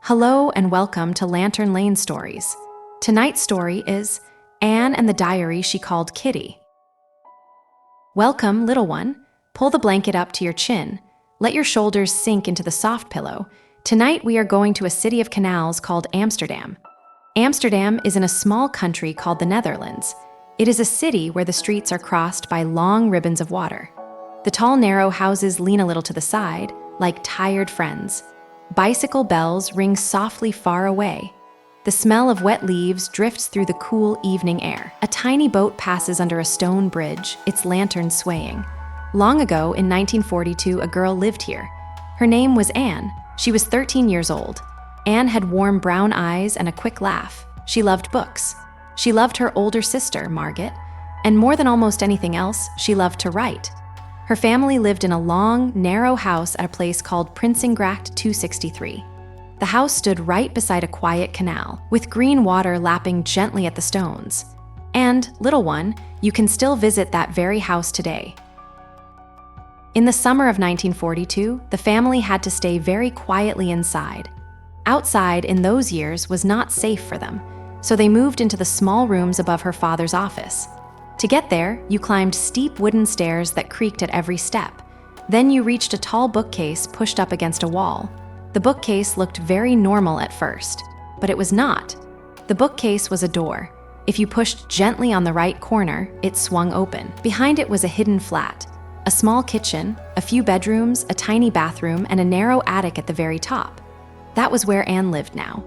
Hello and welcome to Lantern Lane Stories. Tonight's story is Anne and the Diary She Called Kitty. Welcome, little one. Pull the blanket up to your chin. Let your shoulders sink into the soft pillow. Tonight we are going to a city of canals called Amsterdam. Amsterdam is in a small country called the Netherlands. It is a city where the streets are crossed by long ribbons of water. The tall, narrow houses lean a little to the side, like tired friends. Bicycle bells ring softly far away. The smell of wet leaves drifts through the cool evening air. A tiny boat passes under a stone bridge, its lantern swaying. Long ago, in 1942, a girl lived here. Her name was Anne. She was 13 years old. Anne had warm brown eyes and a quick laugh. She loved books. She loved her older sister, Margaret. And more than almost anything else, she loved to write. Her family lived in a long, narrow house at a place called Prinsengracht 263. The house stood right beside a quiet canal, with green water lapping gently at the stones. And, little one, you can still visit that very house today. In the summer of 1942, the family had to stay very quietly inside. Outside in those years was not safe for them, so they moved into the small rooms above her father's office. To get there, you climbed steep wooden stairs that creaked at every step. Then you reached a tall bookcase pushed up against a wall. The bookcase looked very normal at first, but it was not. The bookcase was a door. If you pushed gently on the right corner, it swung open. Behind it was a hidden flat, a small kitchen, a few bedrooms, a tiny bathroom, and a narrow attic at the very top. That was where Anne lived now.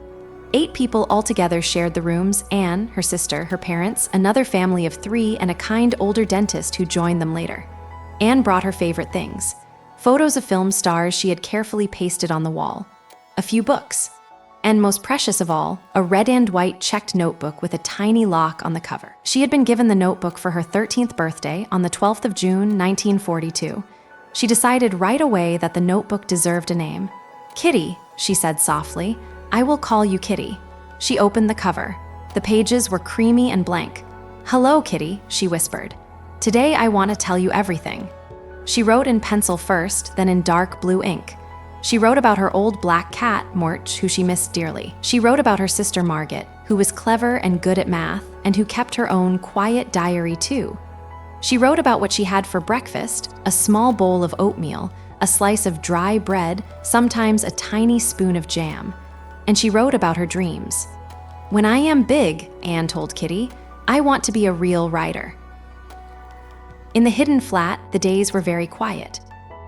8 people altogether shared the rooms: Anne, her sister, her parents, another family of 3, and a kind older dentist who joined them later. Anne brought her favorite things: photos of film stars she had carefully pasted on the wall, a few books, and most precious of all, a red and white checked notebook with a tiny lock on the cover. She had been given the notebook for her 13th birthday on the 12th of June, 1942. She decided right away that the notebook deserved a name. "Kitty," she said softly. "I will call you Kitty." She opened the cover. The pages were creamy and blank. "Hello, Kitty," she whispered. "Today I want to tell you everything." She wrote in pencil first, then in dark blue ink. She wrote about her old black cat, Mort, who she missed dearly. She wrote about her sister Margaret, who was clever and good at math, and who kept her own quiet diary too. She wrote about what she had for breakfast: a small bowl of oatmeal, a slice of dry bread, sometimes a tiny spoon of jam. And she wrote about her dreams. "When I am big," Anne told Kitty, "I want to be a real writer." In the hidden flat, the days were very quiet.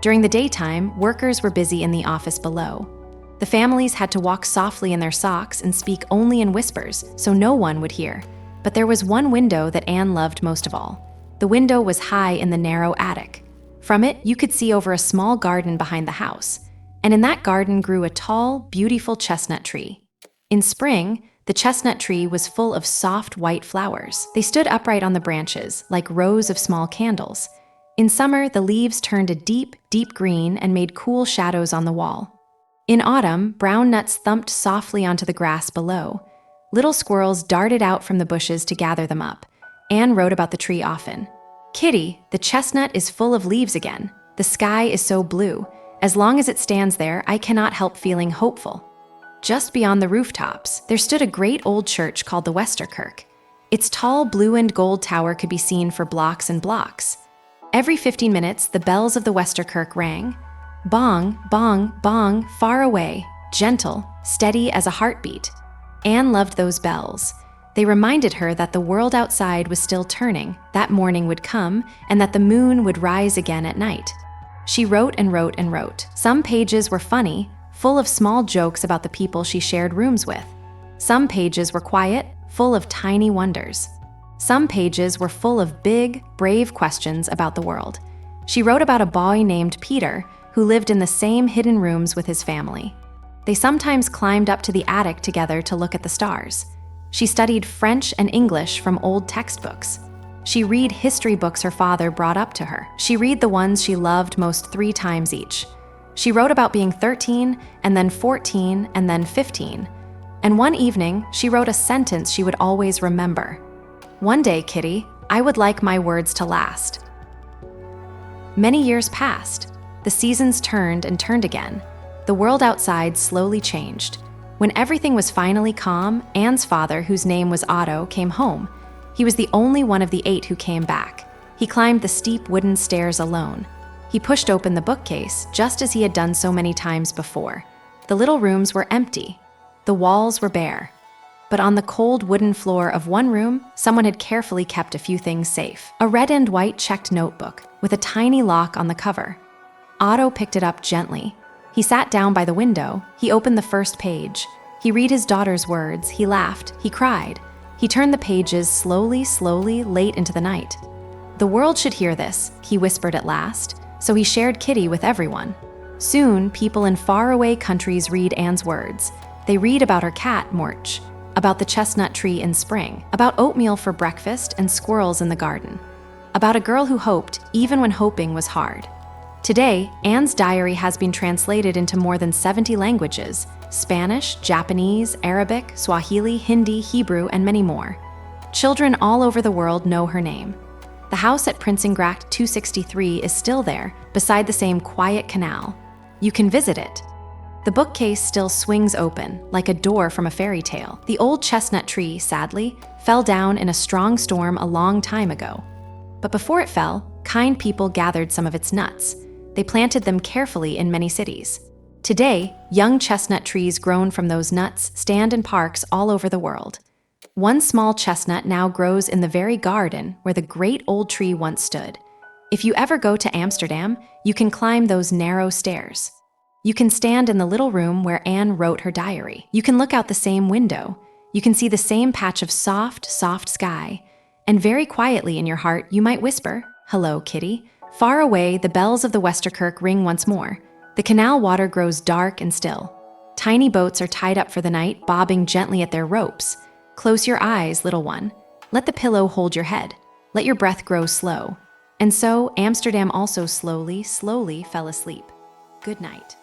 During the daytime, workers were busy in the office below. The families had to walk softly in their socks and speak only in whispers, so no one would hear. But there was one window that Anne loved most of all. The window was high in the narrow attic. From it, you could see over a small garden behind the house. And in that garden grew a tall, beautiful chestnut tree. In spring, the chestnut tree was full of soft white flowers. They stood upright on the branches, like rows of small candles. In summer, the leaves turned a deep, deep green and made cool shadows on the wall. In autumn, brown nuts thumped softly onto the grass below. Little squirrels darted out from the bushes to gather them up. Anne wrote about the tree often. "Kitty, the chestnut is full of leaves again. The sky is so blue. As long as it stands there, I cannot help feeling hopeful." Just beyond the rooftops, there stood a great old church called the Westerkerk. Its tall blue and gold tower could be seen for blocks and blocks. Every 15 minutes, the bells of the Westerkerk rang. Bong, bong, bong, far away, gentle, steady as a heartbeat. Anne loved those bells. They reminded her that the world outside was still turning, that morning would come, and that the moon would rise again at night. She wrote and wrote and wrote. Some pages were funny, full of small jokes about the people she shared rooms with. Some pages were quiet, full of tiny wonders. Some pages were full of big, brave questions about the world. She wrote about a boy named Peter, who lived in the same hidden rooms with his family. They sometimes climbed up to the attic together to look at the stars. She studied French and English from old textbooks. She read history books her father brought up to her. She read the ones she loved most 3 times each. She wrote about being 13, and then 14, and then 15. And one evening, she wrote a sentence she would always remember. "One day, Kitty, I would like my words to last." Many years passed. The seasons turned and turned again. The world outside slowly changed. When everything was finally calm, Anne's father, whose name was Otto, came home. He was the only one of the 8 who came back. He climbed the steep wooden stairs alone. He pushed open the bookcase, just as he had done so many times before. The little rooms were empty. The walls were bare. But on the cold wooden floor of one room, someone had carefully kept a few things safe. A red and white checked notebook with a tiny lock on the cover. Otto picked it up gently. He sat down by the window. He opened the first page. He read his daughter's words. He laughed. He cried. He turned the pages slowly, late into the night. "The world should hear this," he whispered at last, so he shared Kitty with everyone. Soon, people in faraway countries read Anne's words. They read about her cat, Morch, about the chestnut tree in spring, about oatmeal for breakfast and squirrels in the garden, about a girl who hoped even when hoping was hard. Today, Anne's diary has been translated into more than 70 languages: Spanish, Japanese, Arabic, Swahili, Hindi, Hebrew, and many more. Children all over the world know her name. The house at Prinsengracht 263 is still there, beside the same quiet canal. You can visit it. The bookcase still swings open, like a door from a fairy tale. The old chestnut tree, sadly, fell down in a strong storm a long time ago. But before it fell, kind people gathered some of its nuts. They planted them carefully in many cities. Today, young chestnut trees grown from those nuts stand in parks all over the world. One small chestnut now grows in the very garden where the great old tree once stood. If you ever go to Amsterdam, you can climb those narrow stairs. You can stand in the little room where Anne wrote her diary. You can look out the same window. You can see the same patch of soft, soft sky. And very quietly in your heart, you might whisper, "Hello, Kitty." Far away, the bells of the Westerkerk ring once more. The canal water grows dark and still. Tiny boats are tied up for the night, bobbing gently at their ropes. Close your eyes, little one. Let the pillow hold your head. Let your breath grow slow. And so, Amsterdam also slowly fell asleep. Good night.